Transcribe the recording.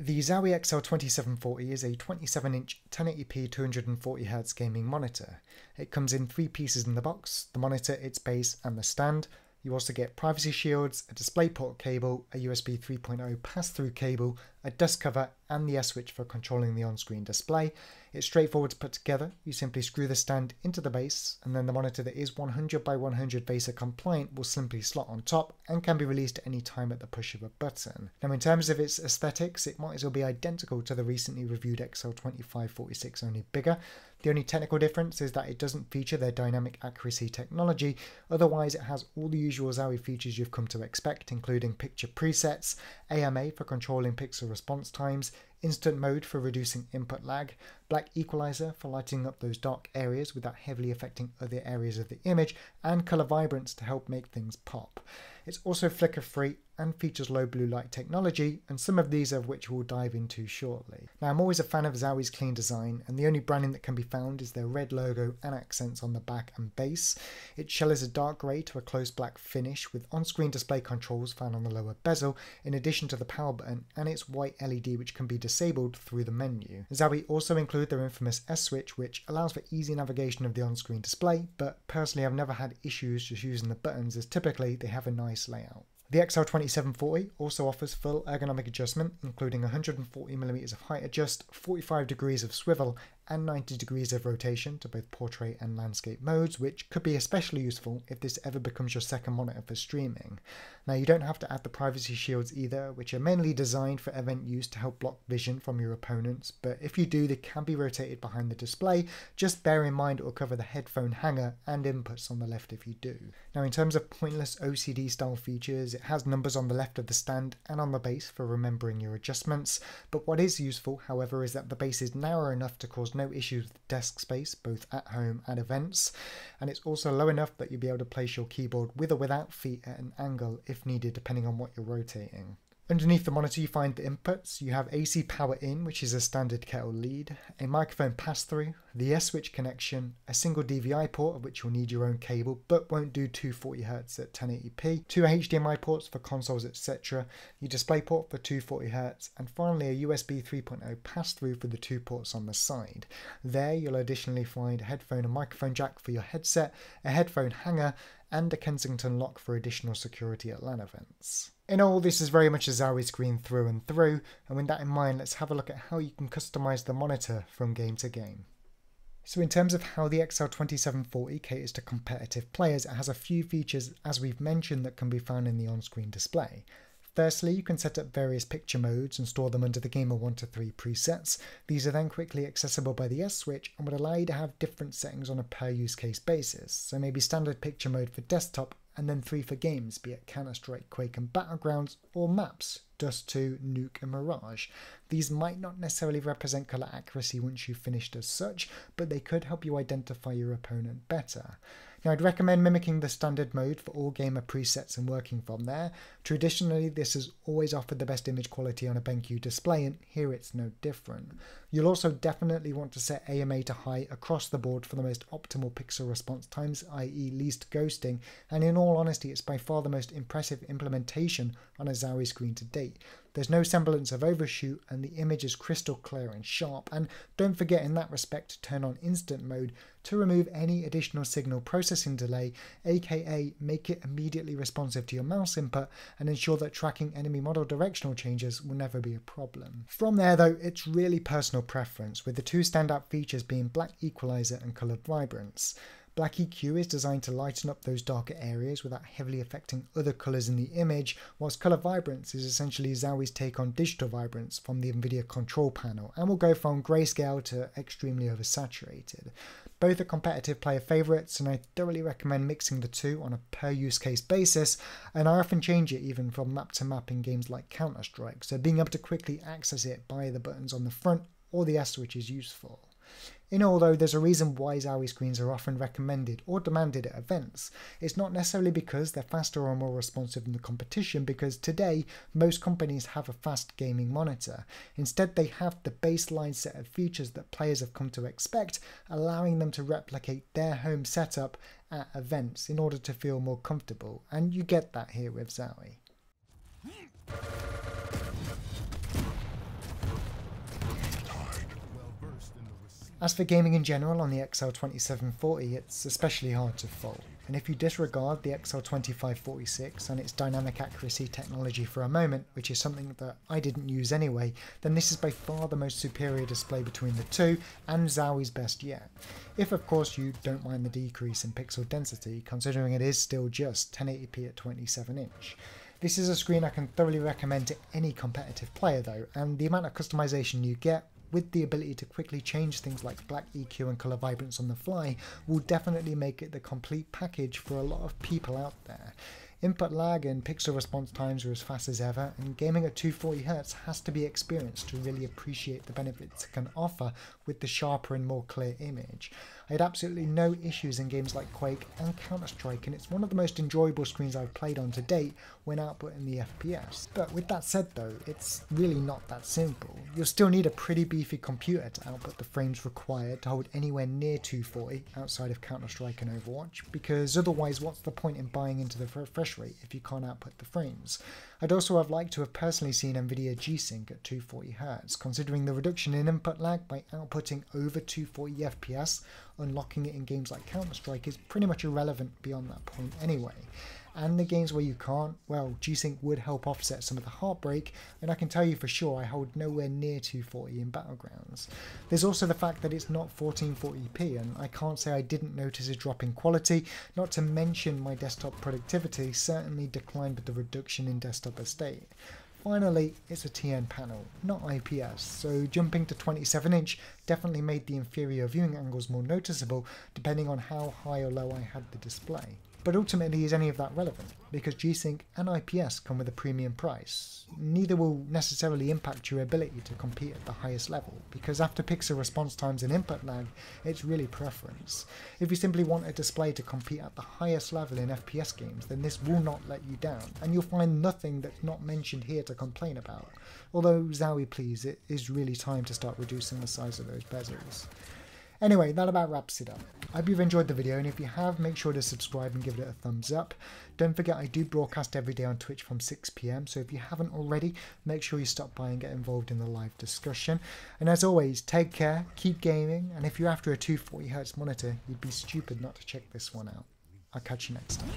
The Zowie XL2740 is a 27-inch 1080p 240Hz gaming monitor. It comes in 3 pieces in the box: the monitor, its base and the stand. You also get privacy shields, a DisplayPort cable, a USB 3.0 pass-through cable, a dust cover and the S-switch for controlling the on-screen display. It's straightforward to put together. You simply screw the stand into the base, and then the monitor that is 100 by 100 VESA compliant will simply slot on top and can be released at any time at the push of a button. Now in terms of its aesthetics, it might as well be identical to the recently reviewed XL2546, only bigger. The only technical difference is that it doesn't feature their dynamic accuracy technology. Otherwise, it has all the usual Zowie features you've come to expect, including picture presets, AMA for controlling pixel response times, instant mode for reducing input lag, Black Equalizer for lighting up those dark areas without heavily affecting other areas of the image, and color vibrance to help make things pop. It's also flicker free and features low blue light technology, and some of these of which we'll dive into shortly. Now, I'm always a fan of Zowie's clean design, and the only branding that can be found is their red logo and accents on the back and base. Its shell is a dark grey to a close black finish, with on-screen display controls found on the lower bezel, in addition to the power button and its white LED which can be disabled through the menu. Zowie also include their infamous S-switch, which allows for easy navigation of the on-screen display, but personally I've never had issues just using the buttons, as typically they have a nice layout. The XL2740 also offers full ergonomic adjustment, including 140mm of height adjust, 45 degrees of swivel, and 90 degrees of rotation to both portrait and landscape modes, which could be especially useful if this ever becomes your second monitor for streaming. Now, you don't have to add the privacy shields either, which are mainly designed for event use to help block vision from your opponents, but if you do, they can be rotated behind the display. Just bear in mind it will cover the headphone hanger and inputs on the left if you do. Now, in terms of pointless OCD style features, it has numbers on the left of the stand and on the base for remembering your adjustments, but what is useful, however, is that the base is narrow enough to cause no issues with desk space, both at home and events, and it's also low enough that you'll be able to place your keyboard with or without feet at an angle if needed, depending on what you're rotating. Underneath the monitor you find the inputs. You have AC power in, which is a standard kettle lead, a microphone pass-through, the S-switch connection, a single DVI port of which you'll need your own cable but won't do 240Hz at 1080p, 2 HDMI ports for consoles etc, your display port for 240Hz, and finally a USB 3.0 pass-through for the 2 ports on the side. There you'll additionally find a headphone and microphone jack for your headset, a headphone hanger, and a Kensington lock for additional security at LAN events. In all, this is very much a Zowie screen through and through, and with that in mind, let's have a look at how you can customize the monitor from game to game. So in terms of how the XL2740 caters to competitive players, it has a few features, as we've mentioned, that can be found in the on-screen display. Firstly, you can set up various picture modes and store them under the Gamer 1 to 3 presets. These are then quickly accessible by the S-switch and would allow you to have different settings on a per use case basis. So maybe standard picture mode for desktop, and then 3 for games, be it Counter-Strike, Quake and Battlegrounds, or maps, Dust 2, Nuke and Mirage. These might not necessarily represent colour accuracy once you've finished as such, but they could help you identify your opponent better. Now, I'd recommend mimicking the standard mode for all gamer presets and working from there. Traditionally, this has always offered the best image quality on a BenQ display, and here it's no different. You'll also definitely want to set AMA to high across the board for the most optimal pixel response times, i.e. least ghosting, and in all honesty, it's by far the most impressive implementation on a Zowie screen to date. There's no semblance of overshoot and the image is crystal clear and sharp, and don't forget in that respect to turn on instant mode to remove any additional signal processing delay, aka make it immediately responsive to your mouse input and ensure that tracking enemy model directional changes will never be a problem. From there though, it's really personal preference, with the 2 standout features being Black Equalizer and Color Vibrance. Black EQ is designed to lighten up those darker areas without heavily affecting other colours in the image, whilst Color Vibrance is essentially Zowie's take on digital vibrance from the NVIDIA control panel and will go from grayscale to extremely oversaturated. Both are competitive player favourites, and I thoroughly recommend mixing the 2 on a per use case basis, and I often change it even from map to map in games like Counter-Strike, so being able to quickly access it via the buttons on the front or the S-switch is useful. In all though, there's a reason why Zowie screens are often recommended or demanded at events. It's not necessarily because they're faster or more responsive than the competition, because today most companies have a fast gaming monitor. Instead, they have the baseline set of features that players have come to expect, allowing them to replicate their home setup at events in order to feel more comfortable, and you get that here with Zowie. As for gaming in general on the XL2740, it's especially hard to fault. And if you disregard the XL2546 and its dynamic accuracy technology for a moment, which is something that I didn't use anyway, then this is by far the most superior display between the two, and Zowie's best yet. If of course you don't mind the decrease in pixel density, considering it is still just 1080p at 27 inch. This is a screen I can thoroughly recommend to any competitive player though, and the amount of customization you get, with the ability to quickly change things like black EQ and colour vibrance on the fly, will definitely make it the complete package for a lot of people out there. Input lag and pixel response times are as fast as ever, and gaming at 240Hz has to be experienced to really appreciate the benefits it can offer with the sharper and more clear image. I had absolutely no issues in games like Quake and Counter-Strike, and it's one of the most enjoyable screens I've played on to date when outputting the FPS. But with that said though, it's really not that simple. You'll still need a pretty beefy computer to output the frames required to hold anywhere near 240 outside of Counter-Strike and Overwatch, because otherwise what's the point in buying into the refresh rate if you can't output the frames? I'd also have liked to have personally seen Nvidia G-Sync at 240Hz, considering the reduction in input lag by outputting over 240 FPS, unlocking it in games like Counter-Strike is pretty much irrelevant beyond that point anyway. And the games where you can't, well, G-Sync would help offset some of the heartbreak, and I can tell you for sure I hold nowhere near 240 in Battlegrounds. There's also the fact that it's not 1440p, and I can't say I didn't notice a drop in quality, not to mention my desktop productivity certainly declined with the reduction in desktop estate. Finally, it's a TN panel, not IPS, so jumping to 27 inch definitely made the inferior viewing angles more noticeable depending on how high or low I had the display. But ultimately, is any of that relevant? Because G-Sync and IPS come with a premium price. Neither will necessarily impact your ability to compete at the highest level, because after pixel response times and input lag, it's really preference. If you simply want a display to compete at the highest level in FPS games, then this will not let you down, and you'll find nothing that's not mentioned here to complain about. Although, Zowie please, it is really time to start reducing the size of those bezels. Anyway, that about wraps it up. I hope you've enjoyed the video, and if you have, make sure to subscribe and give it a thumbs up. Don't forget I do broadcast every day on Twitch from 6 PM, so if you haven't already, make sure you stop by and get involved in the live discussion. And as always, take care, keep gaming, and if you're after a 240Hz monitor, you'd be stupid not to check this one out. I'll catch you next time.